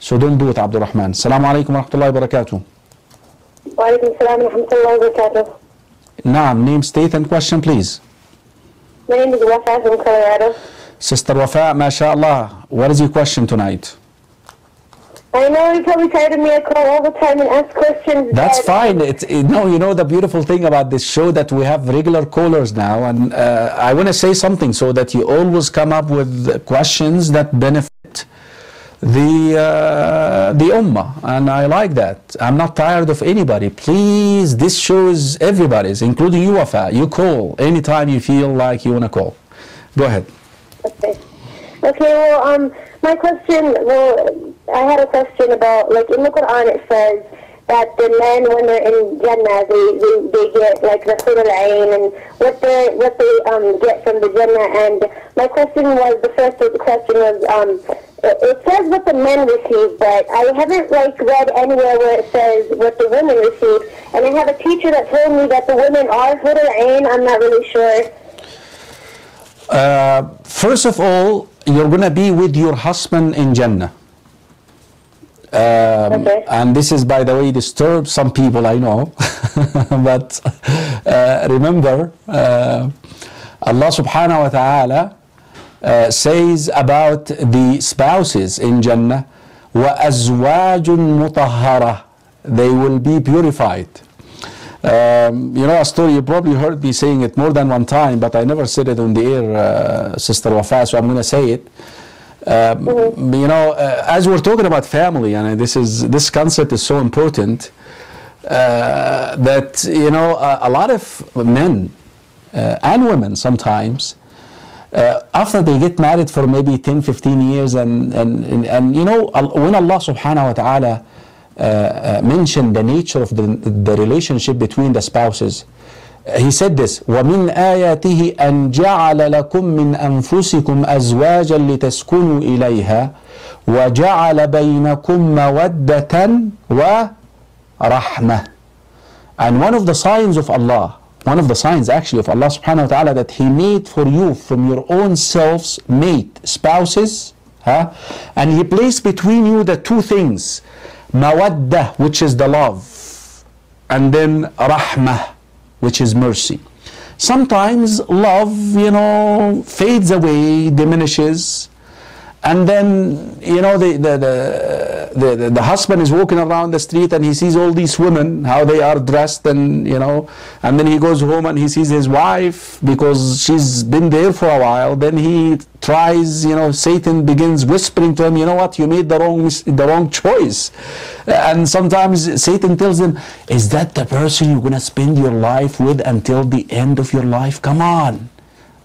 So don't do it, Abdul Rahman. Assalamu alaikum wa rahmatullahi wa barakatuh. Wa alaikum salam wa rahmatullahi wa barakatuh. Naam, name, state and question please. My name is Wafa from Colorado. Sister Wafa, mashallah. What is your question tonight? I know you're probably tired of me. I call all the time and ask questions. That's fine. No, you know the beautiful thing about this show that we have regular callers now, and I want to say something so that you always come up with questions that benefit the ummah, and I like that. I'm not tired of anybody. Please, this show is everybody's, including you, Wafa. You call anytime you feel like you want to call. Go ahead. Okay. Okay. Well, my question. Well, I had a question about, like, in the Quran it says that the men, when they're in Jannah, they get like the Hur al-Ain and what they get from the Jannah. And my question was, the first question was, it says what the men receive, but I haven't like read anywhere where it says what the women receive. And I have a teacher that told me that the women are Hur al-Ain. I'm not really sure. First of all, you're going to be with your husband in Jannah. Okay. And this is, by the way, disturbs some people, I know. But remember, Allah subhanahu wa ta'ala says about the spouses in Jannah, وَأَزْوَاجٌ مُطَهَّرَةٌ, they will be purified. You know a story, you probably heard me saying it more than one time, but I never said it on the air, Sister Wafa, so I'm going to say it. You know, as we're talking about family, and this concept is so important, that, you know, a lot of men and women sometimes, after they get married for maybe 10, 15 years, and you know, when Allah subhanahu wa ta'ala mentioned the nature of the relationship between the spouses, he said this: وَمِنْ آيَاتِهِ أَنْ جَعَلَ لَكُم مِّنْ أَنفُسِكُمْ أَزْوَاجًا لِتَسْكُنُوا إِلَيْهَا وَجَعَلَ بَيْنَكُمْ مَوَدَّةً وَرَحْمَةً. And one of the signs of Allah, one of the signs actually of Allah subhanahu wa ta'ala, that He made for you from your own selves, mate, spouses, and He placed between you the two things, mawaddah, which is the love, and then rahmah, which is mercy. Sometimes love, you know, fades away, diminishes, and then, you know, the husband is walking around the street and he sees all these women, how they are dressed, and, you know, and then he goes home and he sees his wife, because she's been there for a while. Then he tries, you know, Satan begins whispering to him, you know what, you made the wrong choice. And sometimes Satan tells him, is that the person you're going to spend your life with until the end of your life? Come on.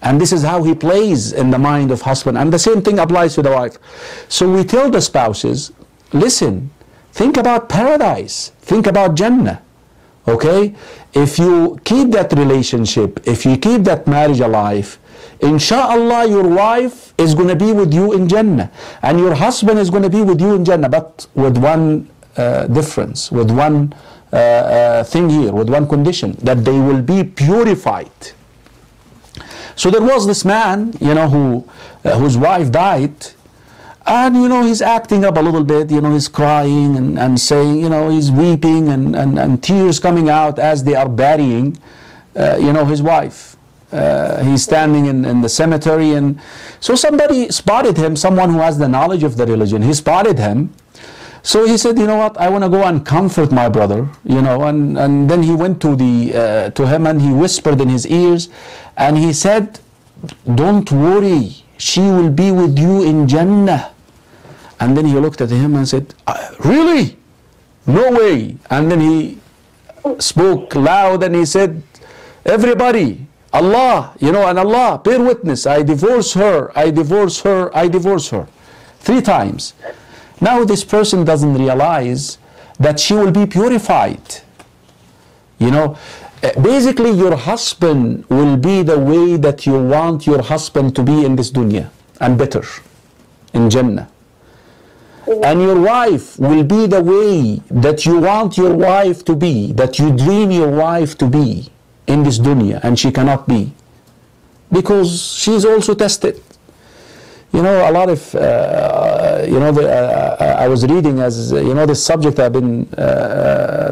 And this is how he plays in the mind of husband. And the same thing applies to the wife. So we tell the spouses, listen, think about paradise. Think about Jannah. Okay? If you keep that relationship, if you keep that marriage alive, inshallah your wife is going to be with you in Jannah. And your husband is going to be with you in Jannah. But with one difference, with one thing here, with one condition, that they will be purified. So there was this man, you know, whose wife died, and, you know, he's acting up a little bit, you know, he's crying and saying, you know, he's weeping and tears coming out as they are burying, you know, his wife. He's standing in the cemetery, and so somebody spotted him, someone who has the knowledge of the religion, he spotted him. So he said, you know what, I want to go and comfort my brother, you know, and then he went to him and he whispered in his ears, and he said, don't worry, she will be with you in Jannah. And then he looked at him and said, really? No way. And then he spoke loud and he said, everybody, Allah, you know, and Allah, bear witness, I divorce her, I divorce her, I divorce her. 3 times. Now this person doesn't realize that she will be purified. You know, basically your husband will be the way that you want your husband to be in this dunya, and better, in Jannah. And your wife will be the way that you want your wife to be, that you dream your wife to be in this dunya, and she cannot be, because she's also tested. You know, a lot of, I was reading, as you know, this subject I've been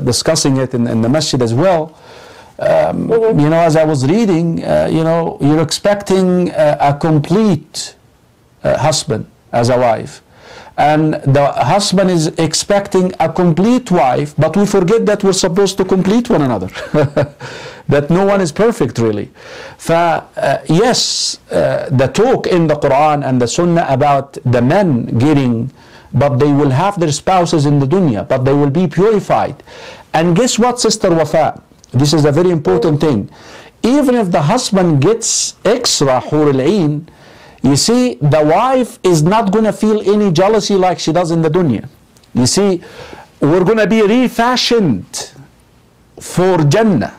discussing it in the masjid as well. As I was reading, you're expecting a complete husband as a wife, and the husband is expecting a complete wife, but we forget that we're supposed to complete one another. That no one is perfect, really. Yes, the talk in the Quran and the Sunnah about the men getting, but they will have their spouses in the dunya, but they will be purified. And guess what, Sister Wafa? This is a very important thing. Even if the husband gets extra hur al-ain, you see, the wife is not going to feel any jealousy like she does in the dunya. You see, we're going to be refashioned for Jannah.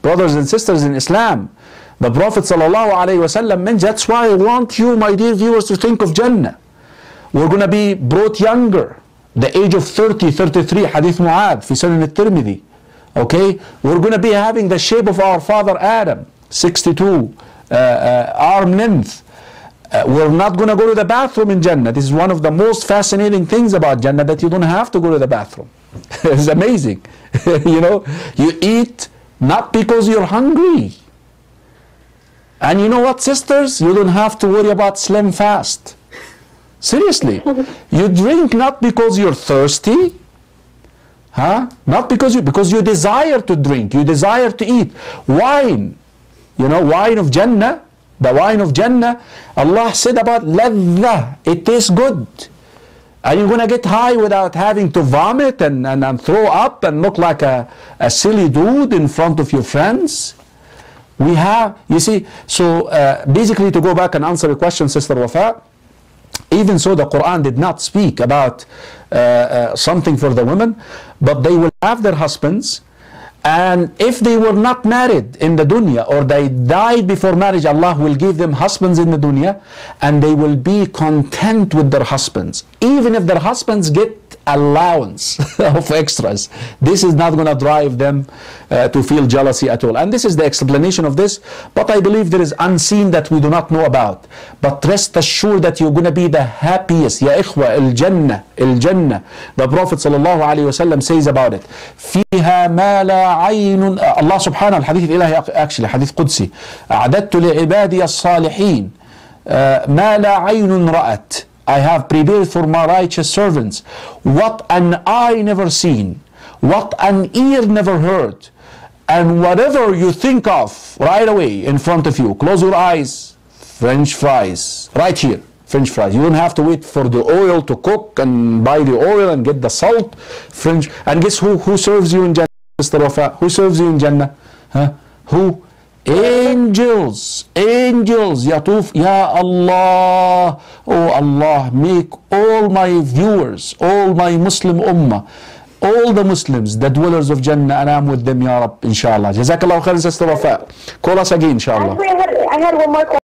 Brothers and sisters in Islam, the Prophet ﷺ mentioned, that's why I want you, my dear viewers, to think of Jannah. We're going to be brought younger, the age of 30, 33, Hadith Mu'adh, fi Sunan al-Tirmidhi. Okay, we're going to be having the shape of our father Adam, 62 arm length. We're not going to go to the bathroom in Jannah. This is one of the most fascinating things about Jannah, that you don't have to go to the bathroom. It's amazing. You eat not because you're hungry. And you know what, sisters? You don't have to worry about slim fast. Seriously. You drink not because you're thirsty. Not because you desire to drink, you desire to eat. Wine, wine of Jannah, the wine of Jannah, Allah said about ladha, it tastes good. And you're going to get high without having to vomit and throw up and look like a silly dude in front of your friends. We have, you see, so basically, to go back and answer your question, Sister Wafa, even so, the Quran did not speak about something for the women, but they will have their husbands, and if they were not married in the dunya, or they died before marriage, Allah will give them husbands in the dunya, and they will be content with their husbands, even if their husbands get allowance of extras. This is not going to drive them to feel jealousy at all. And this is the explanation of this, but I believe there is unseen that we do not know about. But rest assured that you're going to be the happiest. Ya ikhwa, al-Jannah, al-Jannah. The Prophet ﷺ says about it, فيها ما لا عين, Allah subhanahu, الحديث الإلهي actually, حديث قدسي, أعددت لعبادي الصالحين ما لا عين رأت, I have prepared for my righteous servants what an eye never seen, what an ear never heard, and whatever you think of right away in front of you. Close your eyes, French fries, right here, French fries. You don't have to wait for the oil to cook and buy the oil and get the salt. French, and guess who serves you in Jannah, Mr. Wafa? Who serves you in Jannah? Who? Angels, Yatuf, Ya Allah, oh Allah, make all my viewers, all my Muslim ummah, all the Muslims, the dwellers of Jannah, and I'm with them, Ya Rab, inshallah. Jazakallah khair, Sister Wafa. Call us again, inshallah. Actually, I had one more question.